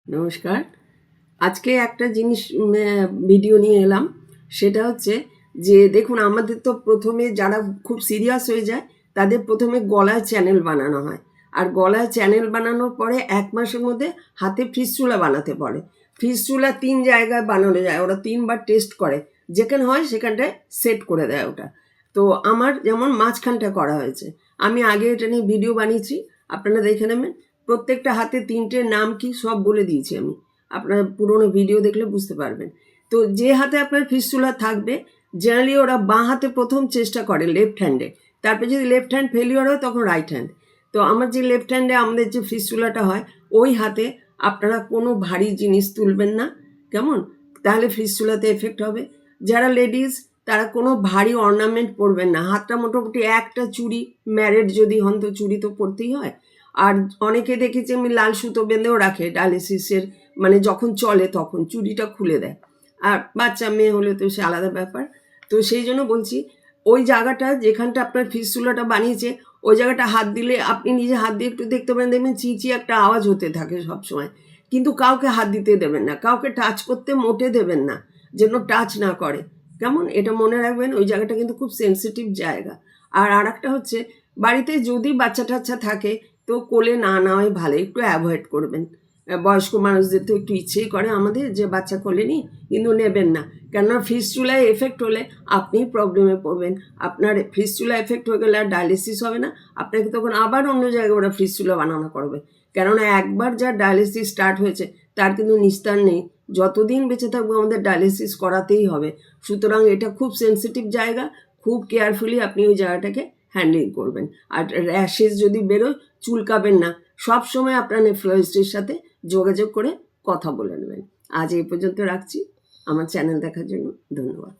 নমস্কার। আজকে একটা জিনিস ভিডিও নিয়ে এলাম। সেটা হচ্ছে যে দেখুন, আমাদের তো প্রথমে যারা খুব সিরিয়াস হয়ে যায় তাদের প্রথমে গলায় চ্যানেল বানানো হয়, আর গলায় চ্যানেল বানানোর পরে 1 মাসের মধ্যে হাতে ফিস্টুলা বানাতে পড়ে। ফিস্টুলা 3 জায়গায় বানানো যায়, ওরা 3 বার টেস্ট করে, যেখানে হয় সেখানটায় সেট করে দেয় ওটা। তো আমার যেমন মাঝখানটা করা হয়েছে, আমি আগে এটা নিয়ে ভিডিও বানিয়েছি, আপনারা দেখে নেবেন। প্রত্যেকটা হাতে 3টে নাম কি সব বলে দিয়েছি আমি, আপনারা পুরোনো ভিডিও দেখলে বুঝতে পারবেন। তো যে হাতে আপনার ফিস্টুলা থাকবে, জেনারেলি ওরা বাঁ হাতে প্রথম চেষ্টা করে লেফট হ্যান্ডে, তারপরে যদি লেফট হ্যান্ড ফেলিওর হয় তখন রাইট হ্যান্ড। তো আমার যে লেফট হ্যান্ডে আমাদের যে ফিস্টুলাটা হয়, ওই হাতে আপনারা কোনো ভারী জিনিস তুলবেন না, কেমন? তাহলে ফিস্টুলাতে এফেক্ট হবে। যারা লেডিস তারা কোনো ভারী অর্নামেন্ট পরবেন না, হাতটা মোটামুটি একটা চুড়ি, ম্যারেড যদি হন তো চুড়ি তো পরতেই হয়। আর অনেকে দেখেছি আমি লাল সুতো বেঁধেও রাখে ডায়ালিসিসের, মানে যখন চলে তখন চুড়িটা খুলে দেয়। আর বাচ্চা মেয়ে হলে তো সে আলাদা ব্যাপার। তো সেই জন্য বলছি, ওই জায়গাটা যেখানটা আপনার ফিস্টুলাটা বানিয়েছে, ওই জায়গাটা হাত দিলে আপনি নিজে হাত দিয়ে একটু দেখতে পারেন, দেখবেন চিঁচি একটা আওয়াজ হতে থাকে সবসময়। কিন্তু কাউকে হাত দিতে দেবেন না, কাউকে টাচ করতে মোটে দেবেন না, যেন টাচ না করে, কেমন? এটা মনে রাখবেন, ওই জায়গাটা কিন্তু খুব সেন্সিটিভ জায়গা। আর আরেকটা হচ্ছে, বাড়িতে যদি বাচ্চা টাচ্চা থাকে তো কোলে না নেওয়াই ভালো, একটু অ্যাভয়েড করবেন। বয়স্ক মানুষদের তো একটু ইচ্ছেই করে আমাদের যে বাচ্চা কোলে নিই, কিন্তু নেবেন না। কেননা ফিস্টুলায় এফেক্ট হলে আপনি প্রবলেমে পড়বেন। আপনার ফিস্টুলা এফেক্ট হয়ে গেলে আর ডায়ালিসিস হবে না, আপনাকে তখন আবার অন্য জায়গায় ওরা ফিস্টুলা বানানো করবে। কেননা একবার যা ডায়ালিসিস স্টার্ট হয়েছে তার কিন্তু নিস্তার নেই, যতদিন বেঁচে থাকবো আমাদের ডায়ালিসিস করাতেই হবে। সুতরাং এটা খুব সেন্সিটিভ জায়গা, খুব কেয়ারফুলি আপনি ওই জায়গাটাকে হ্যান্ডেল করবেন। আর র্যাশেস যদি বেরোয়, চুলকাবেন না, সবসময় আপনার নেফ্রোলজিস্টের সাথে যোগাযোগ করে কথা বলে নেবেন। আজ এই পর্যন্ত রাখছি। আমার চ্যানেল দেখার জন্য ধন্যবাদ।